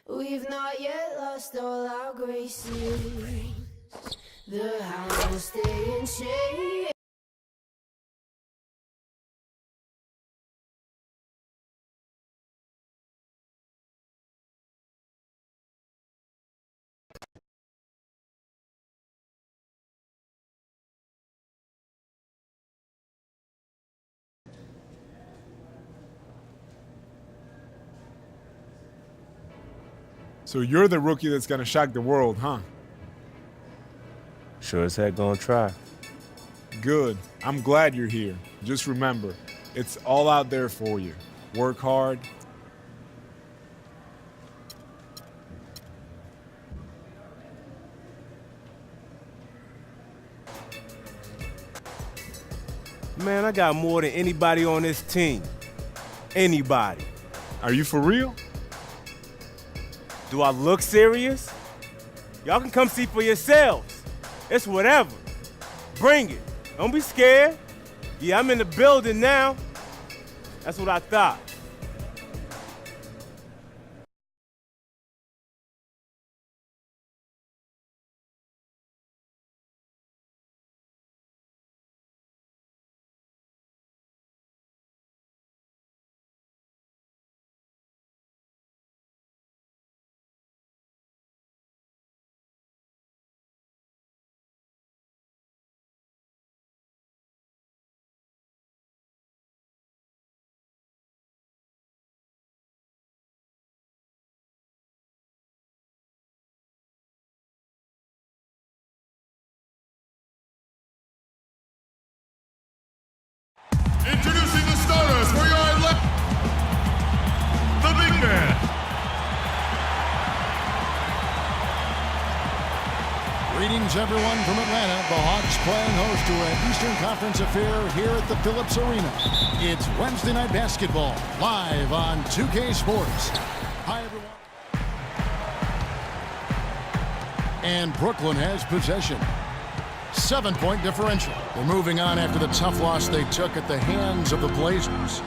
We've not yet lost all our graces. The house will stay in shape. So you're the rookie that's gonna shock the world, huh? Sure as heck gonna try. Good. I'm glad you're here. Just remember, it's all out there for you. Work hard. Man, I got more than anybody on this team. Anybody. Are you for real? Do I look serious? Y'all can come see for yourselves. It's whatever. Bring it. Don't be scared. Yeah, I'm in the building now. That's what I thought. Introducing the starters for your left, the big man. Greetings, everyone, from Atlanta. The Hawks playing host to an Eastern Conference affair here at the Phillips Arena. It's Wednesday Night Basketball, live on 2K Sports. Hi, everyone. And Brooklyn has possession. 7-point differential. They're moving on after the tough loss they took at the hands of the Blazers.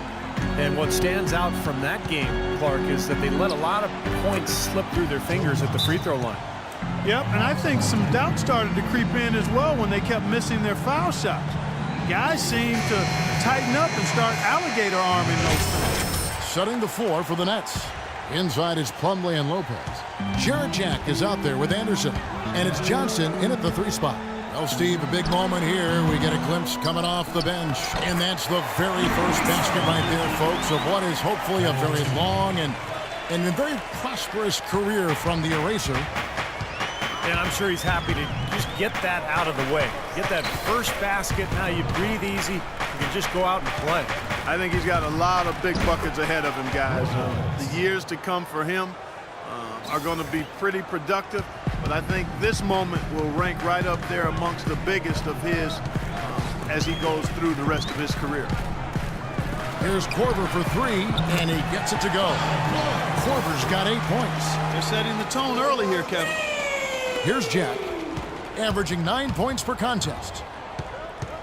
And what stands out from that game, Clark, is that they let a lot of points slip through their fingers at the free throw line. Yep, and I think some doubt started to creep in as well when they kept missing their foul shots. Guys seem to tighten up and start alligator arming those things. Setting the floor for the Nets. Inside is Plumlee and Lopez. Jarrett Jack is out there with Anderson. And it's Johnson in at the 3 spot. Well, Steve, a big moment here. We get a glimpse coming off the bench. And that's the very first basket right there, folks, of what is hopefully a very long and a very prosperous career from the eraser. And I'm sure he's happy to just get that out of the way. Get that first basket. Now you breathe easy. You can just go out and play. I think he's got a lot of big buckets ahead of him, guys. The years to come for him are going to be pretty productive. But I think this moment will rank right up there amongst the biggest of his as he goes through the rest of his career. Here's Korver for 3, and he gets it to go. Korver's got 8 points. They're setting the tone early here, Kevin. Here's Jack, averaging 9 points per contest.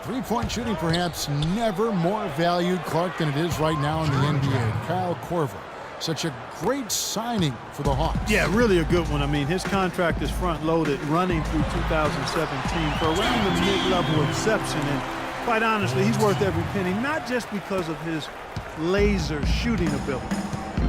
3-point shooting perhaps never more valued, Clark, than it is right now in the NBA. Kyle Korver. Such a great signing for the Hawks. Yeah, really a good one. I mean, his contract is front-loaded, running through 2017 for around the mid-level exception. And quite honestly, he's worth every penny, not just because of his laser shooting ability,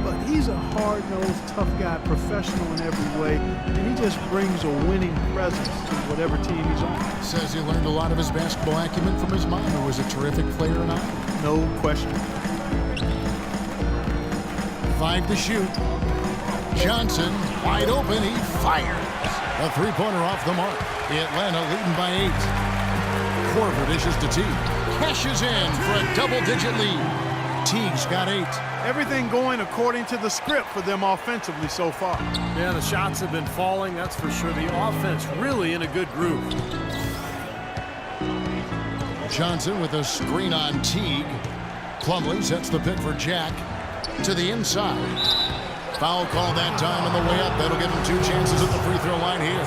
but he's a hard-nosed, tough guy, professional in every way, and he just brings a winning presence to whatever team he's on. Says he learned a lot of his basketball acumen from his mom, who was a terrific player in Iowa. No question. 5 to shoot. Johnson, wide open, he fires. A 3-pointer off the mark. Atlanta leading by 8. Korver dishes to Teague. Cashes in for a double-digit lead. Teague's got 8. Everything going according to the script for them offensively so far. Yeah, the shots have been falling, that's for sure. The offense really in a good groove. Johnson with a screen on Teague. Plumlee sets the pick for Jack. To the inside. Foul call that time on the way up. That'll give him 2 chances at the free throw line here.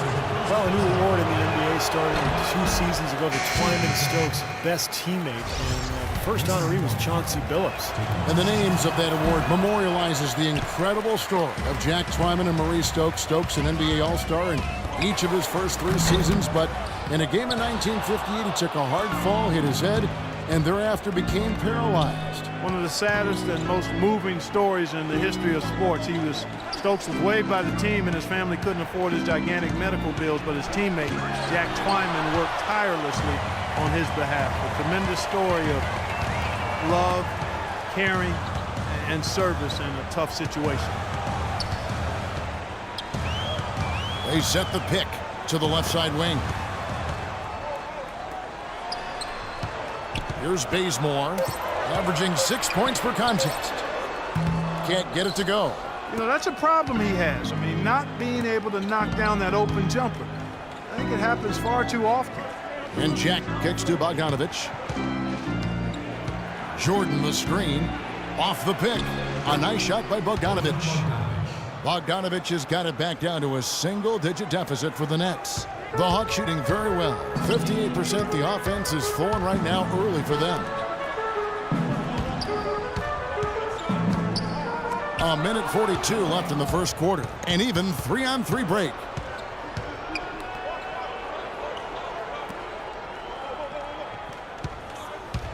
Well, a new award in the NBA started 2 seasons ago, the Twyman Stokes best teammate, and the first honoree was Chauncey Billups. And the names of that award memorializes the incredible story of Jack Twyman and Maurice Stokes. Stokes, an NBA All-Star in each of his first 3 seasons, but in a game in 1958, he took a hard fall, hit his head, and thereafter became paralyzed. One of the saddest and most moving stories in the history of sports. Stokes was waived by the team, and his family couldn't afford his gigantic medical bills, but his teammate, Jack Twyman, worked tirelessly on his behalf. A tremendous story of love, caring, and service in a tough situation. They set the pick to the left side wing. Here's Bazemore, averaging 6 points per contest. Can't get it to go. You know, that's a problem he has. I mean, not being able to knock down that open jumper. I think it happens far too often. And Jack kicks to Bogdanovich. Jordan the screen. Off the pick. A nice shot by Bogdanovich. Bogdanovich has got it back down to a single-digit deficit for the Nets. The Hawks shooting very well. 58%. The offense is flowing right now early for them. A minute 42 left in the first quarter. And even 3-on-3 break.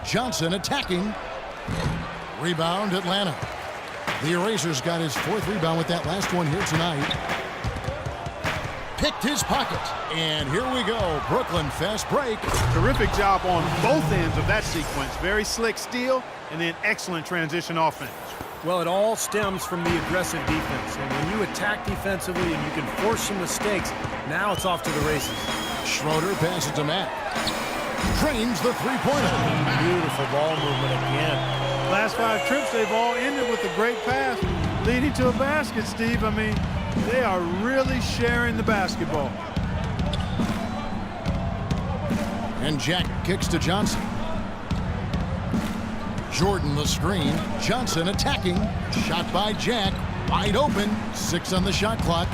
Johnson attacking. Rebound, Atlanta. The Erasers got his 4th rebound with that last one here tonight. Picked his pocket. And here we go. Brooklyn fast break. Terrific job on both ends of that sequence. Very slick steal and then excellent transition offense. Well, it all stems from the aggressive defense. And when you attack defensively and you can force some mistakes, now it's off to the races. Schroeder passes to Matt. Drains the three-pointer. Beautiful ball movement again. Last 5 trips, they've all ended with a great pass leading to a basket, Steve. I mean, they are really sharing the basketball. And Jack kicks to Johnson. Jordan the screen. Johnson attacking. Shot by Jack. Wide open. 6 on the shot clock.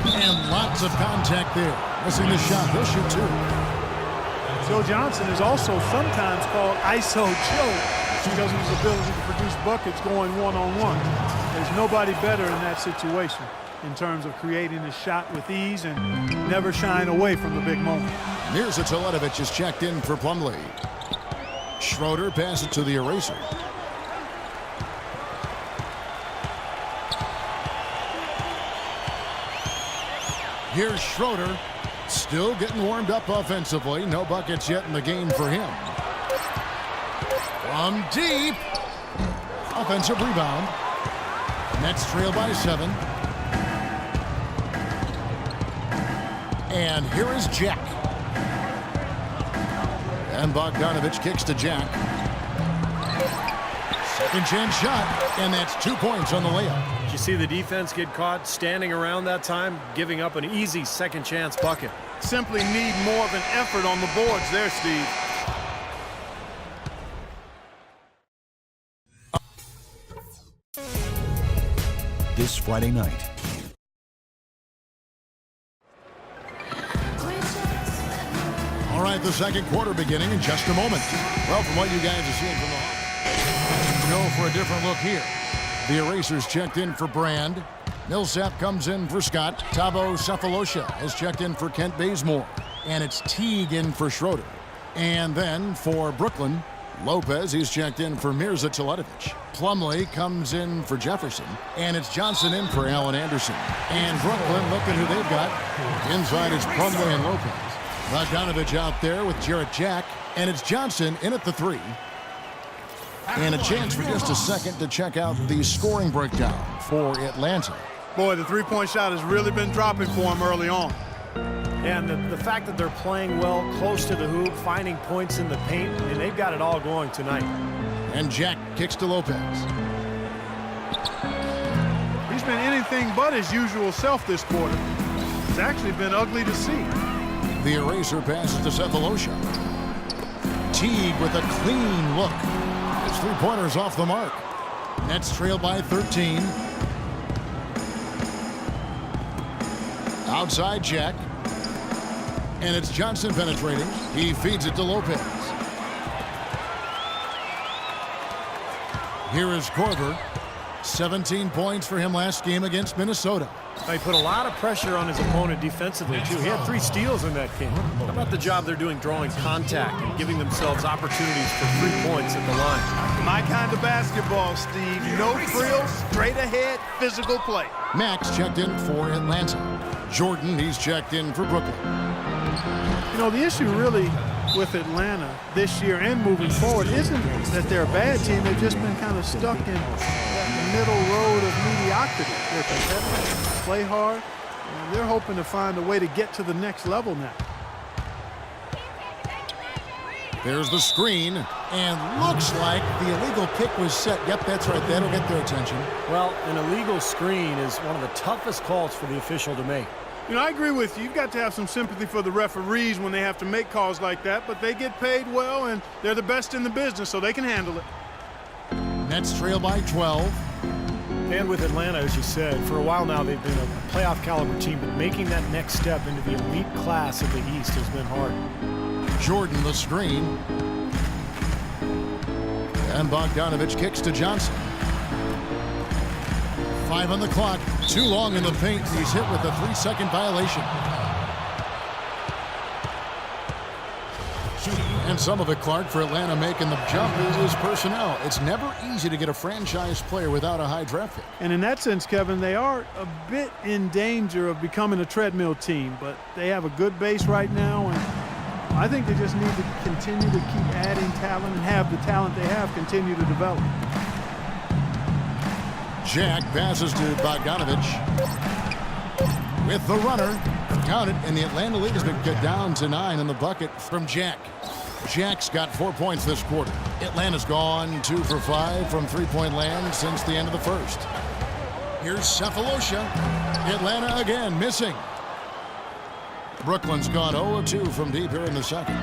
And lots of contact there. Missing the shot. He'll shoot 2. Joe Johnson is also sometimes called ISO Joe because of his ability to produce buckets going one-on-one. There's nobody better in that situation in terms of creating a shot with ease and never shying away from the big moment. Mirza Teletovic is checked in for Plumlee. Schroeder passes it to the Eraser. Here's Schroeder. Still getting warmed up offensively. No buckets yet in the game for him. From deep. Offensive rebound. Nets trail by 7. And here is Jack. And Bogdanovich kicks to Jack. Second chance shot. And that's 2 points on the layup. Did you see the defense get caught standing around that time, giving up an easy second chance bucket? Simply need more of an effort on the boards there, Steve. This Friday night. All right, the second quarter beginning in just a moment. Well, from what you guys are seeing from the Hawks, go for a different look here. The Erasers checked in for Brand. Millsap comes in for Scott. Thabo Cephalosha has checked in for Kent Bazemore. And it's Teague in for Schroeder. And then for Brooklyn, Lopez, he's checked in for Mirza Teletovic. Plumlee comes in for Jefferson. And it's Johnson in for Allen Anderson. And Brooklyn, look at who they've got. Inside is Plumlee and Lopez. Bogdanovich out there with Jarrett Jack. And it's Johnson in at the 3. And a chance for just a second to check out the scoring breakdown for Atlanta. Boy, the three-point shot has really been dropping for him early on. And the fact that they're playing well, close to the hoop, finding points in the paint, and they've got it all going tonight. And Jack kicks to Lopez. He's been anything but his usual self this quarter. It's actually been ugly to see. The Eraser passes to Cephalosha. Teague with a clean look. His three-pointer's off the mark. Nets trail by 13. Outside Jack. And it's Johnson penetrating. He feeds it to Lopez. Here is Korver. 17 points for him last game against Minnesota. He put a lot of pressure on his opponent defensively, too. He had 3 steals in that game. How about the job they're doing drawing contact and giving themselves opportunities for 3 points at the line? My kind of basketball, Steve. No frills, straight ahead, physical play. Max checked in for Atlanta. Jordan, he's checked in for Brooklyn. You know, the issue really with Atlanta this year and moving forward isn't that they're a bad team. They've just been kind of stuck in that middle road of mediocrity. They're competitive, play hard, and they're hoping to find a way to get to the next level now. There's the screen, and looks like the illegal kick was set. Yep, that's right. That'll get their attention. Well, an illegal screen is one of the toughest calls for the official to make. You know, I agree with you. You've got to have some sympathy for the referees when they have to make calls like that, but they get paid well, and they're the best in the business, so they can handle it. Nets trail by 12. And with Atlanta, as you said, for a while now they've been a playoff caliber team, but making that next step into the elite class of the East has been hard. Jordan the screen. And Bogdanovich kicks to Johnson. 5 on the clock. Too long in the paint. He's hit with a 3-second violation. And some of it, Clark, for Atlanta making the jump is personnel. It's never easy to get a franchise player without a high draft pick. And in that sense, Kevin, they are a bit in danger of becoming a treadmill team, but they have a good base right now, and I think they just need to continue to keep adding talent and have the talent they have continue to develop. Jack passes to Bogdanovich with the runner. Count it, and the Atlanta lead has been cut down to 9 in the bucket from Jack. Jack's got 4 points this quarter. Atlanta's gone 2 for 5 from three-point land since the end of the first. Here's Cephalosha. Atlanta again missing. Brooklyn's gone 0 of 2 from deep here in the second.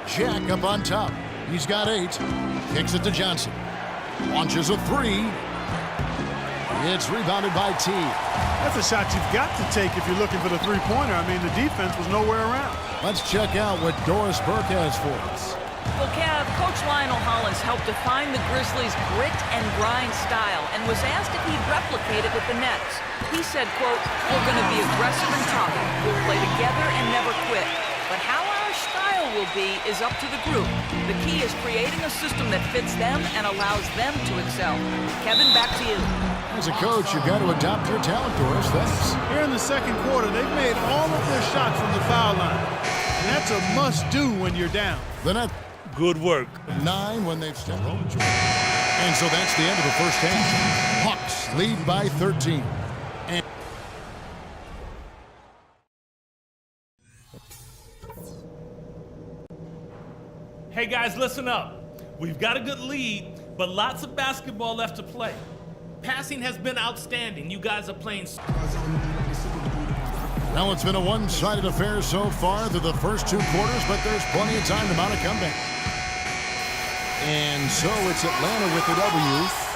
Jack up on top. He's got 8. Kicks it to Johnson. Launches a 3. It's rebounded by T. That's a shot you've got to take if you're looking for the three-pointer. I mean, the defense was nowhere around. Let's check out what Doris Burke has for us. Well, Cav, Coach Lionel Hollins helped define the Grizzlies' grit and grind style and was asked if he'd replicate it with the Nets. He said, quote, "We're going to be aggressive and tough. We'll play together and never quit. But how our style will be is up to the group. The key is creating a system that fits them and allows them to excel." Kevin, back to you. As a coach, you've got to adopt your talent, Doris. Thanks. Here in the second quarter, they've made all of their shots from the foul line. And that's a must-do when you're down. The net. Good work. 9 when they've stepped up. And so that's the end of the first half. Hawks lead by 13. And hey guys, listen up. We've got a good lead, but lots of basketball left to play. Passing has been outstanding. You guys are playing. well, it's been a one-sided affair so far through the first 2 quarters, but there's plenty of time to mount a comeback. And so it's Atlanta with the W.